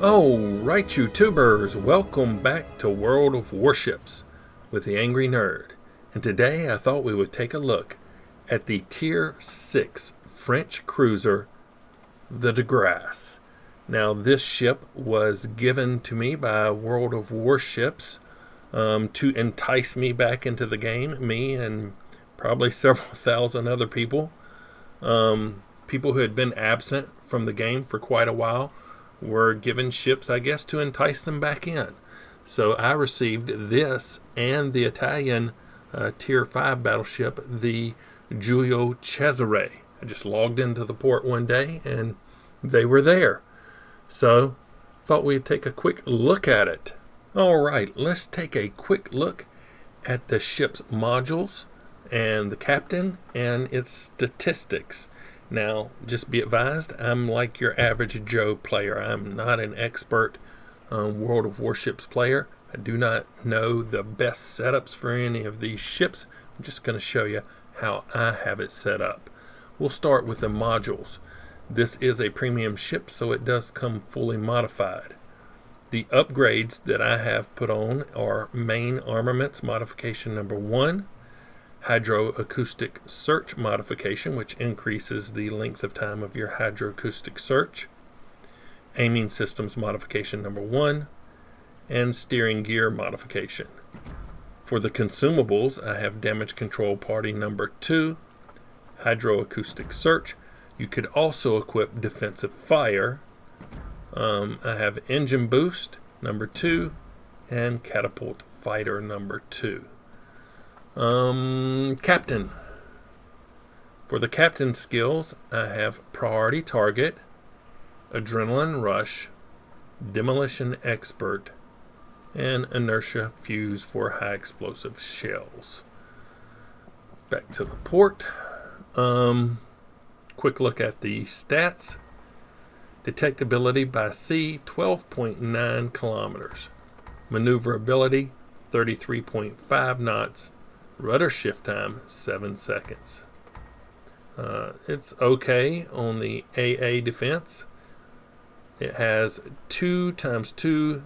Alright, YouTubers, welcome back to World of Warships with the Angry Nerd. And today I thought we would take a look at the Tier 6 French cruiser, the Grasse. Now, this ship was given to me by World of Warships to entice me back into the game, me and probably several thousand other people. People who had been absent from the game for quite a while were given ships, I guess, to entice them back in. So I received this and the Italian Tier 5 battleship, the Giulio Cesare. I just logged into the port one day and they were there. So thought we'd take a quick look at it. Alright, let's take a quick look at the ship's modules and the captain and its statistics. Now, just be advised, I'm like your average Joe player. I'm not an expert World of Warships player. I do not know the best setups for any of these ships. I'm just going to show you how I have it set up. We'll start with the modules. This is a premium ship, so it does come fully modified. The upgrades that I have put on are main armaments modification number 1, hydroacoustic search modification, which increases the length of time of your hydroacoustic search, aiming systems modification number 1, and steering gear modification. For the consumables, I have damage control party number 2, hydroacoustic search. You could also equip defensive fire. I have engine boost number 2 and catapult fighter number 2. Captain. For the captain skills, I have priority target, adrenaline rush, demolition expert, and inertia fuse for high explosive shells. Back to the port. Quick look at the stats. Detectability by sea, 12.9 kilometers. Maneuverability, 33.5 knots. Rudder shift time, 7 seconds. It's okay on the AA defense. It has 2 times 2,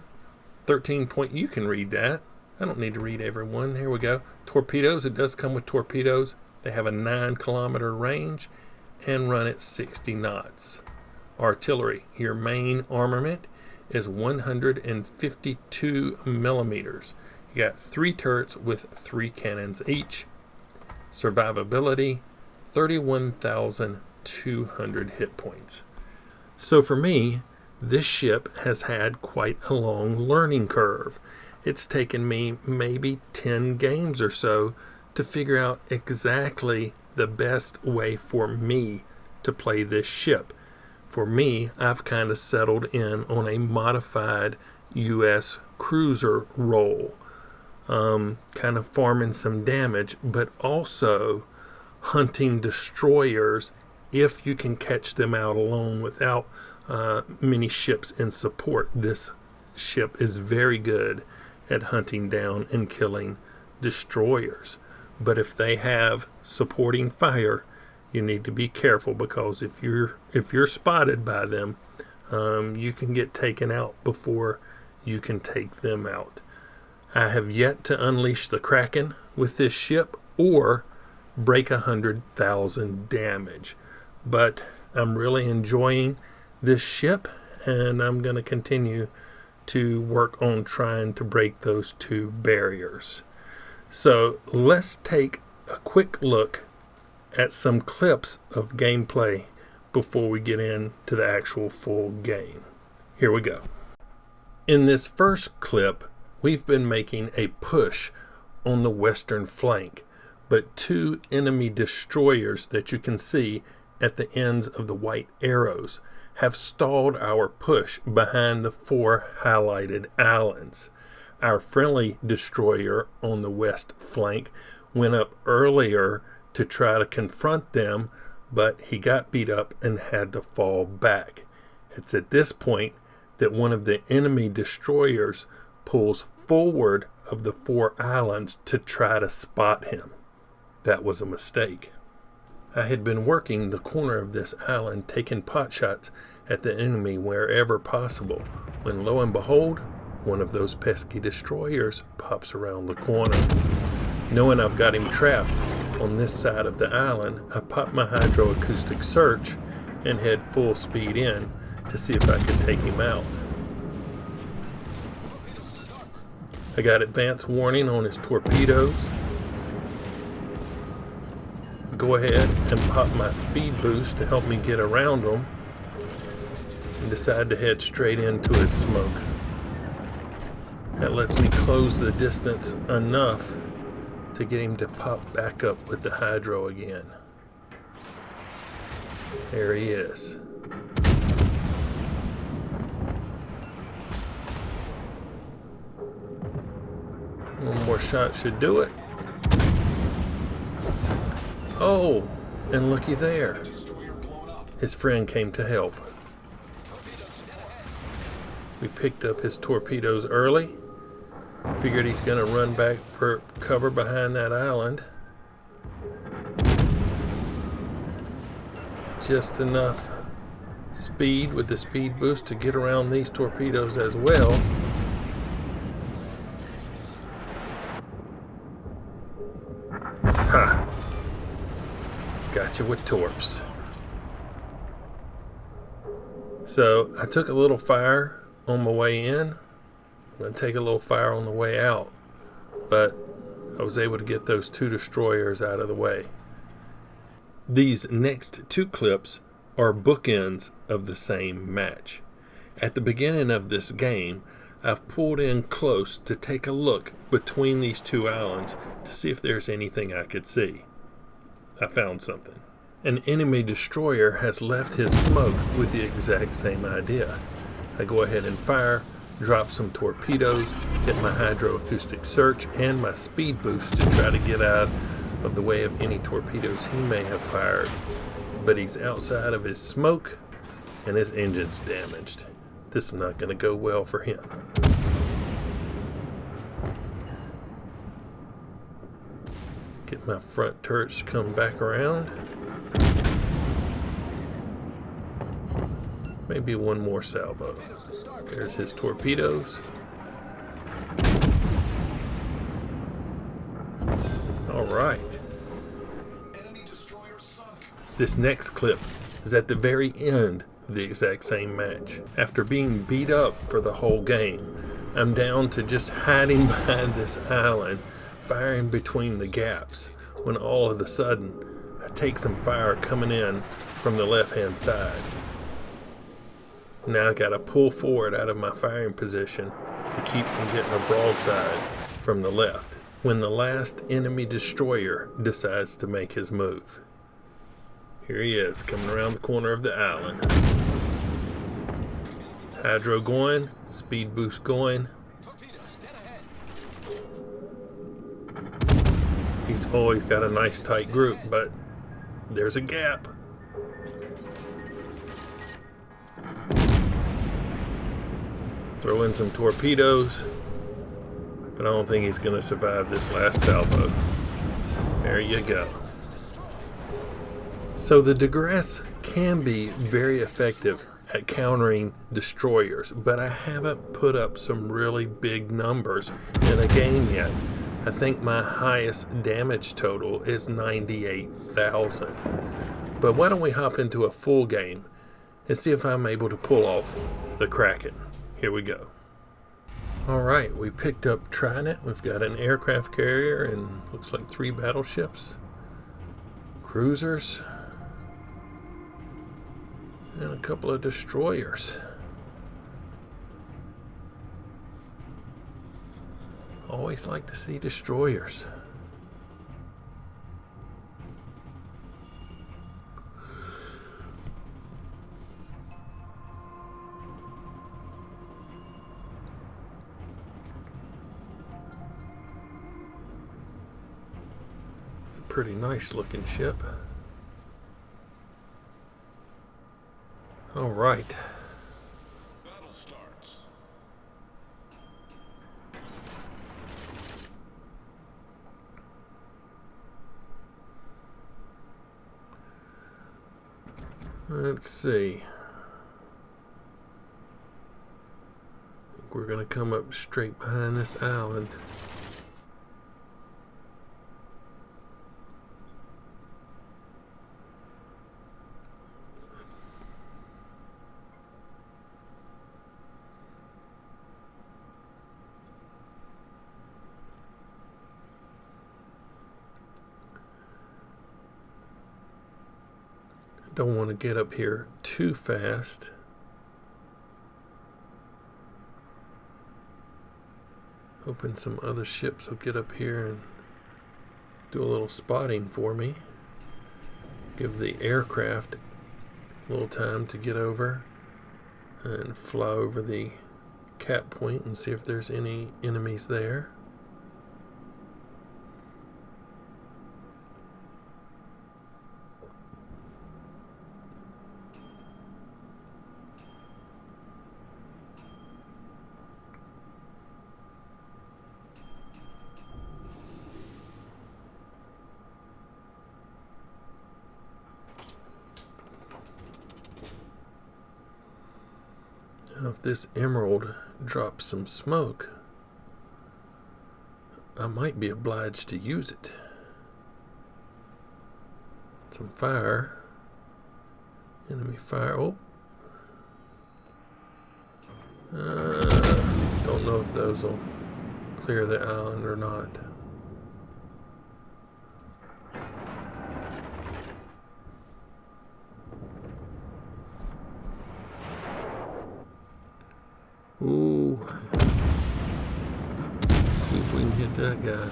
13 point. You can read that. I don't need to read every one. Here we go. Torpedoes. It does come with torpedoes. They have a 9-kilometer range and run at 60 knots. Artillery. Your main armament is 152 millimeters. You got 3 turrets with 3 cannons each. Survivability, 31,200 hit points. So for me, this ship has had quite a long learning curve. It's taken me maybe 10 games or so to figure out exactly the best way for me to play this ship. For me, I've kind of settled in on a modified U.S. cruiser role. Kind of farming some damage, but also hunting destroyers if you can catch them out alone without many ships in support. This ship is very good at hunting down and killing destroyers. But if they have supporting fire, you need to be careful, because if you're spotted by them, you can get taken out before you can take them out. I have yet to unleash the Kraken with this ship or break 100,000 damage. But I'm really enjoying this ship, and I'm going to continue to work on trying to break those 2 barriers. So let's take a quick look at some clips of gameplay before we get into the actual full game. Here we go. In this first clip, we've been making a push on the western flank, but 2 enemy destroyers that you can see at the ends of the white arrows have stalled our push behind the 4 highlighted islands. Our friendly destroyer on the west flank went up earlier to try to confront them, but he got beat up and had to fall back. It's at this point that one of the enemy destroyers pulls forward of the 4 islands to try to spot him. That was a mistake. I had been working the corner of this island taking pot shots at the enemy wherever possible, when lo and behold, one of those pesky destroyers pops around the corner. Knowing I've got him trapped on this side of the island, I pop my hydroacoustic search and head full speed in to see if I can take him out. I got advance warning on his torpedoes. Go ahead and pop my speed boost to help me get around him, and decide to head straight into his smoke. That lets me close the distance enough to get him to pop back up with the hydro again. There he is. One more shot should do it. Oh, and looky there. His friend came to help. We picked up his torpedoes early. Figured he's going to run back for cover behind that island. Just enough speed with the speed boost to get around these torpedoes as well. Ha! Gotcha with torps. So I took a little fire on my way in. I'm going to take a little fire on the way out, but I was able to get those two destroyers out of the way. These next two clips are bookends of the same match. At the beginning of this game, I've pulled in close to take a look between these two islands to see if there's anything I could see. I found something. An enemy destroyer has left his smoke with the exact same idea. I go ahead and fire, drop some torpedoes, hit my hydroacoustic search and my speed boost to try to get out of the way of any torpedoes he may have fired. But he's outside of his smoke and his engine's damaged. This is not going to go well for him. Get my front turrets to come back around. Maybe one more salvo. There's his torpedoes. All right. This next clip is at the very end of the exact same match. After being beat up for the whole game, I'm down to just hiding behind this island, firing between the gaps, when all of a sudden I take some fire coming in from the left-hand side. Now I gotta pull forward out of my firing position to keep from getting a broadside from the left when the last enemy destroyer decides to make his move. Here he is, coming around the corner of the island. Hydro going, speed boost going. He's always got a nice tight group, but there's a gap. Throw in some torpedoes, but I don't think he's going to survive this last salvo. There you go. So the Grasse can be very effective at countering destroyers, but I haven't put up some really big numbers in a game yet. I think my highest damage total is 98,000. But why don't we hop into a full game and see if I'm able to pull off the Kraken. Here we go. Alright, we picked up Trident. We've got an aircraft carrier and looks like 3 battleships, cruisers, and a couple of destroyers. Always like to see destroyers. It's a pretty nice looking ship. All right. Battle starts. Let's see. think we're going to come up straight behind this island. Don't want to get up here too fast. Hoping some other ships will get up here and do a little spotting for me. Give the aircraft a little time to get over and fly over the cap point and see if there's any enemies there. Now, if this emerald drops some smoke, I might be obliged to use it. Some fire. Enemy fire. Oh. Don't know if those will clear the island or not. Ooh. Let's see if we can hit that guy.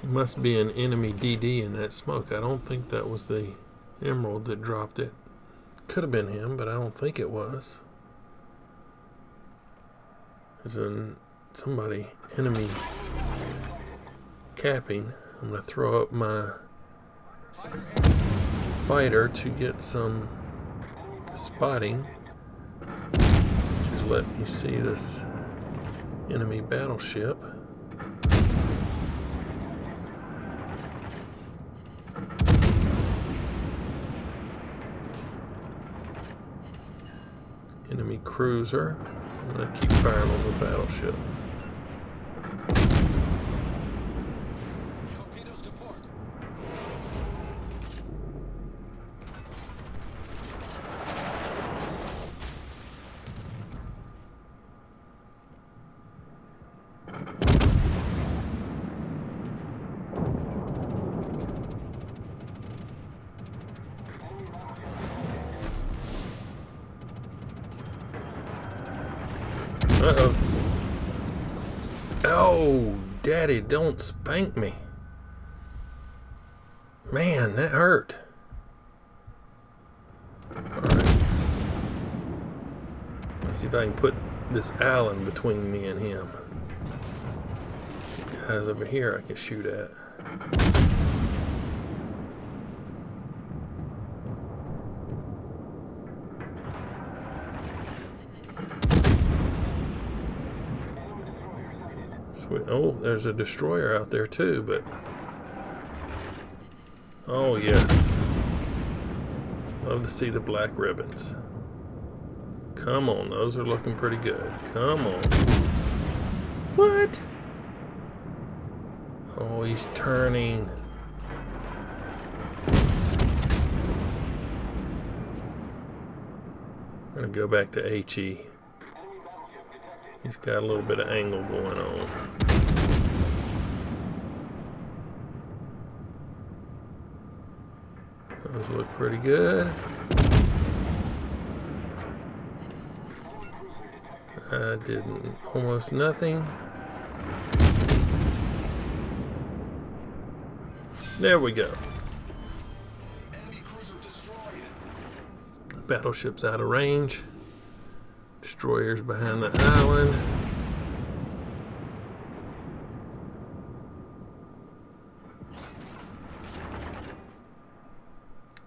Must be an enemy DD in that smoke. I don't think that was the emerald that dropped it. Could have been him, but I don't think it was. There's somebody enemy capping. I'm going to throw up my fighter to get some spotting, which is letting me see this enemy battleship. Enemy cruiser. I'm going to keep firing on the battleship. Uh-oh. Oh, Daddy, don't spank me. Man, that hurt. Alright. Let's see if I can put this island between me and him. Some guys over here I can shoot at. Oh, there's a destroyer out there too, but... Oh, yes. Love to see the black ribbons. Come on, those are looking pretty good. Come on. What? Oh, he's turning. I'm going to go back to HE. He's got a little bit of angle going on. Those look pretty good. I didn't. Almost nothing. There we go. Battleship's out of range. Destroyers behind the island.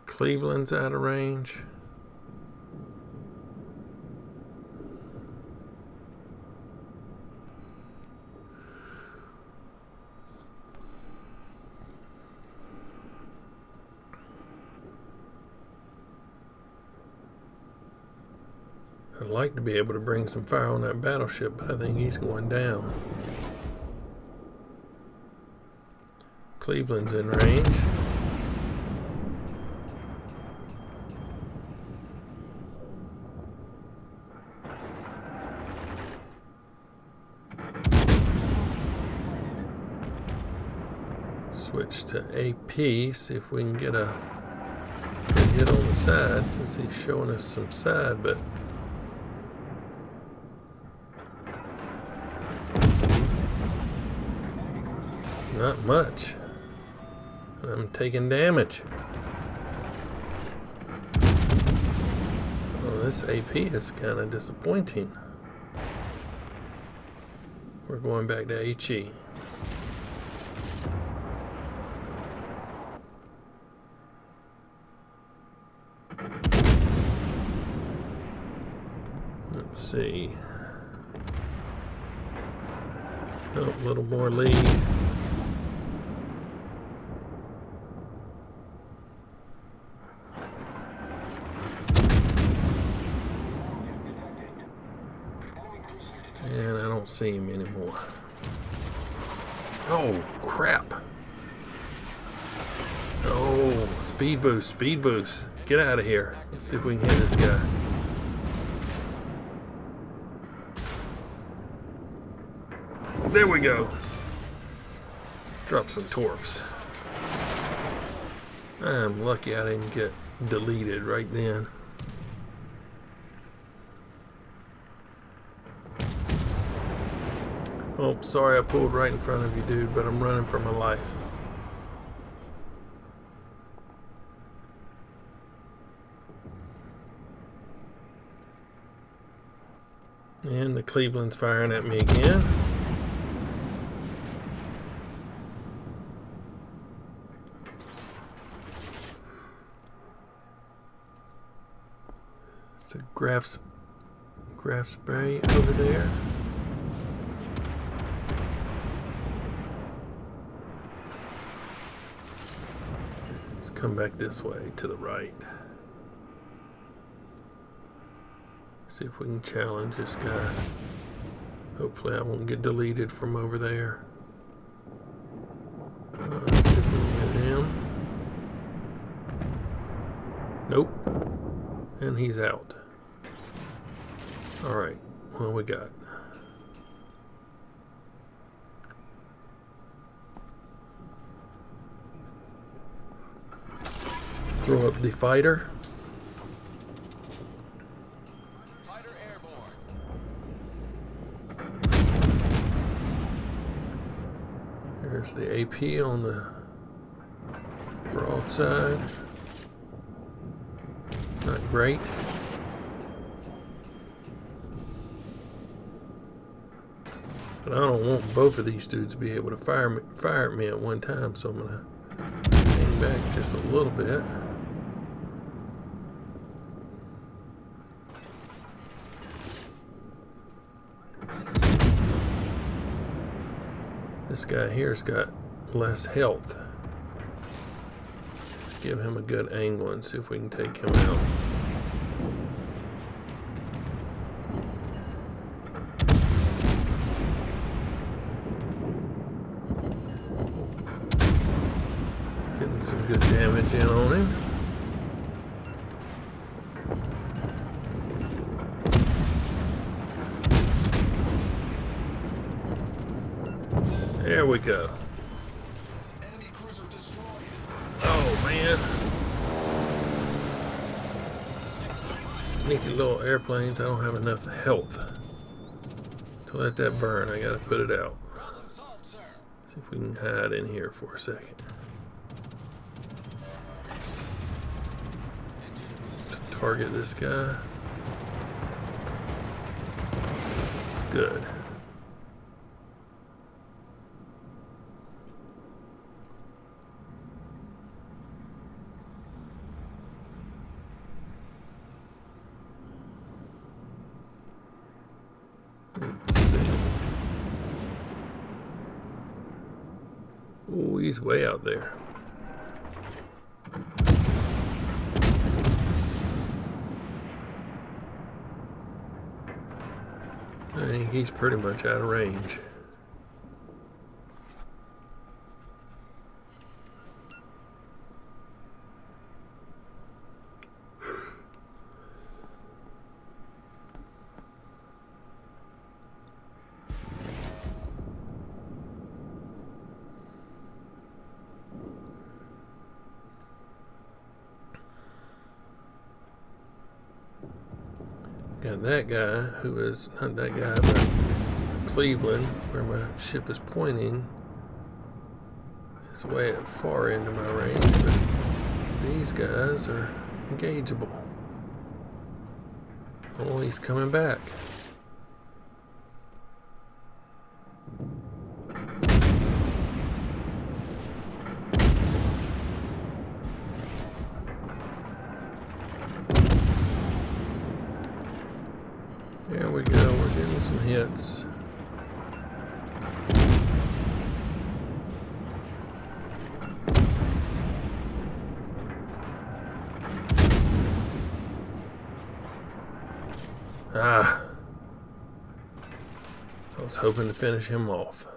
Cleveland's out of range. I'd like to be able to bring some fire on that battleship, but I think he's going down. Cleveland's in range. Switch to AP, see if we can get a good hit on the side, since he's showing us some side, but not much. I'm taking damage. Well, this AP is kind of disappointing. We're going back to HE. Let's see. Oh, a little more lead. And I don't see him anymore. Oh, crap. Oh, speed boost, speed boost. Get out of here. Let's see if we can hit this guy. There we go. Drop some torps. I'm lucky I didn't get deleted right then. Oh, sorry I pulled right in front of you, dude, but I'm running for my life. And the Cleveland's firing at me again. It's a Grasse spray over there. Let's come back this way to the right. See if we can challenge this guy. Hopefully I won't get deleted from over there. Let's see if we can hit him. Nope. And he's out. Alright, what we got? Throw up the fighter. Fighter airborne. There's the AP on the broadside. Not great. But I don't want both of these dudes to be able to fire at me at one time, so I'm gonna hang back just a little bit. This guy here's got less health. Let's give him a good angle and see if we can take him out. Getting some good damage in on him. There we go. Enemy cruiser destroyed. Oh man. Sneaky little airplanes. I don't have enough health to let that burn. I gotta put it out. See if we can hide in here for a second. Just target this guy. Good. Let's see. Oh, he's way out there. I think he's pretty much out of range. Got that guy, who is not that guy, but Cleveland, where my ship is pointing, is way at far into my range, but these guys are engageable. Oh, he's coming back. There we go, we're getting some hits. Ah, I was hoping to finish him off.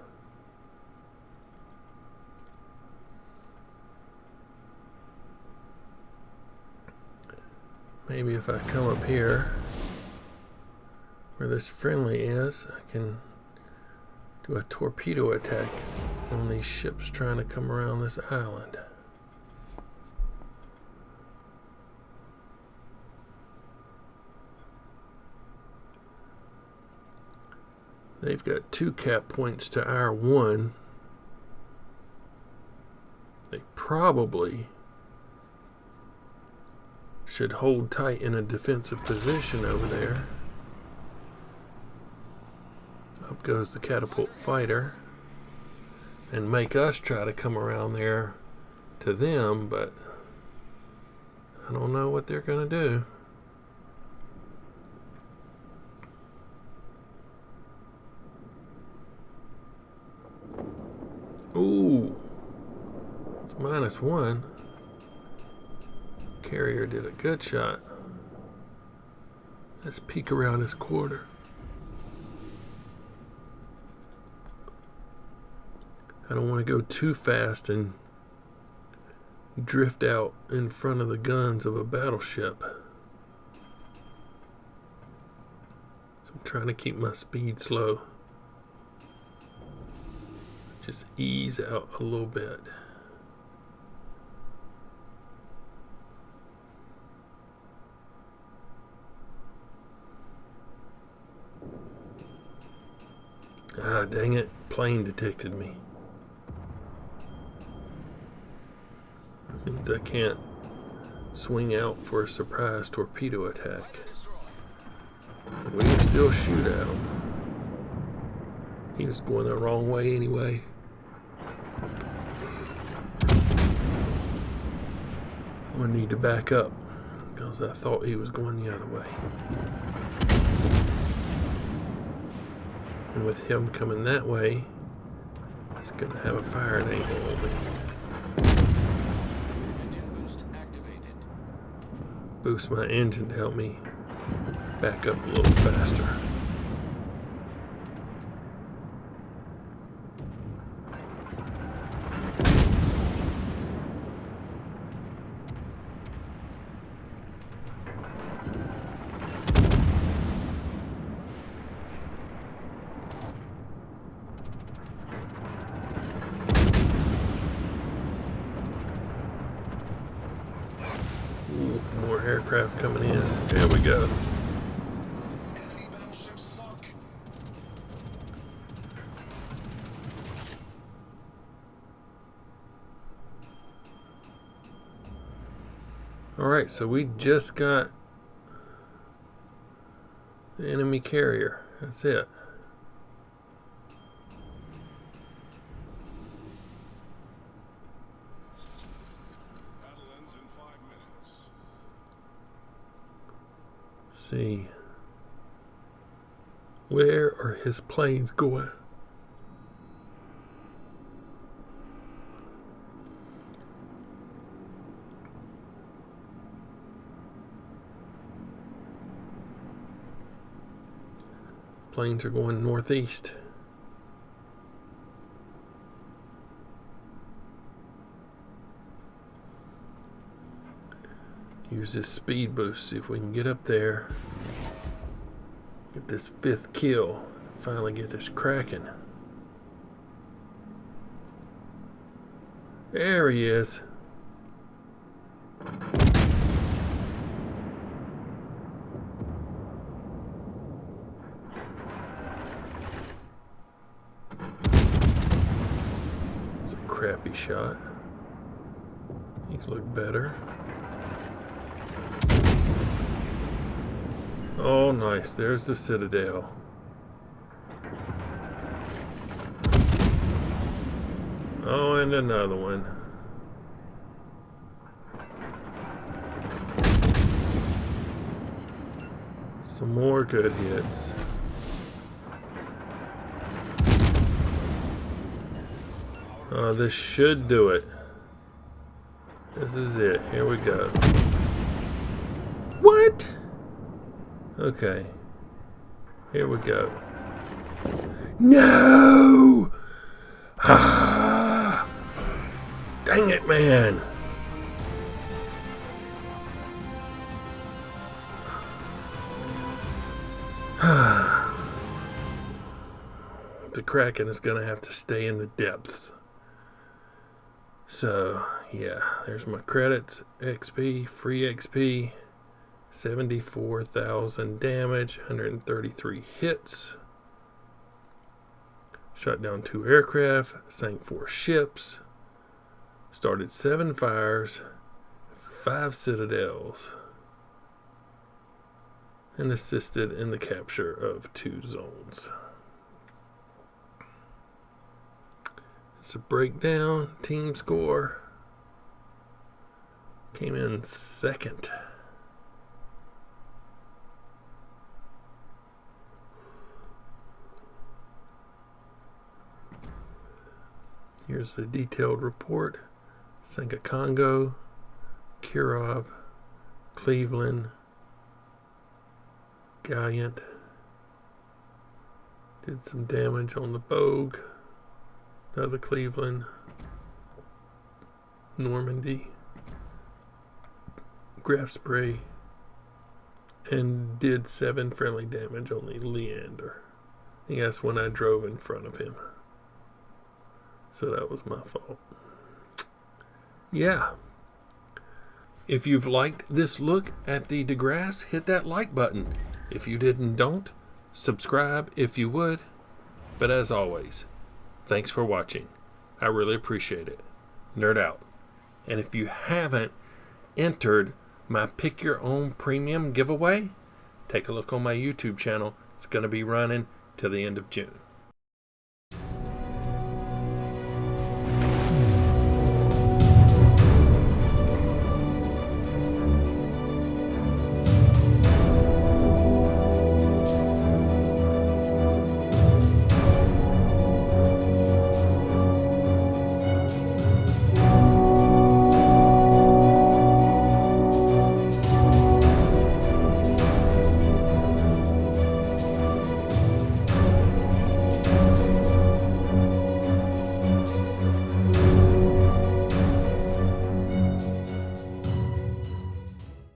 Maybe if I come up here where this friendly is, I can do a torpedo attack on these ships trying to come around this island. They've got 2 cap points to our 1. They probably should hold tight in a defensive position over there. Up goes the catapult fighter and make us try to come around there to them, but I don't know what they're going to do. Ooh, it's -1. Carrier did a good shot. Let's peek around this corner. I don't want to go too fast and drift out in front of the guns of a battleship. So I'm trying to keep my speed slow. Just ease out a little bit. Ah, dang it. Plane detected me. Means I can't swing out for a surprise torpedo attack. We can still shoot at him. He was going the wrong way anyway. I'm gonna need to back up because I thought he was going the other way. And with him coming that way, he's gonna have a firing angle on me. Boost my engine to help me back up a little faster. More aircraft coming in. There we go. Enemy battleship sunk. Alright, so we just got the enemy carrier. That's it. Battle ends in 5 minutes. See, where are his planes going? Planes are going northeast. Use this speed boost, see if we can get up there. Get this 5th kill. Finally get this cracking. There he is. It's a crappy shot. These look better. Oh, nice. There's the Citadel. Oh, and another one. Some more good hits. Oh, this should do it. This is it. Here we go. What? Okay. Here we go. No! Ah! Dang it, man. The Kraken is going to have to stay in the depths. So, yeah, there's my credits. XP, free XP. 74,000 damage, 133 hits. Shot down 2 aircraft, sank 4 ships, started 7 fires, 5 citadels, and assisted in the capture of 2 zones. It's a breakdown. Team score. Came in 2nd. Here's the detailed report. Sank a Congo, Kirov, Cleveland, Gallant. Did some damage on the Bogue, another Cleveland, Normandy, Grasse, and did 7 friendly damage on the Leander. I guess when I drove in front of him. So that was my fault. Yeah. If you've liked this look at the Grasse, hit that like button. If you didn't, don't. Subscribe if you would. But as always, thanks for watching. I really appreciate it. Nerd out. And if you haven't entered my Pick Your Own Premium giveaway, take a look on my YouTube channel. It's going to be running till the end of June.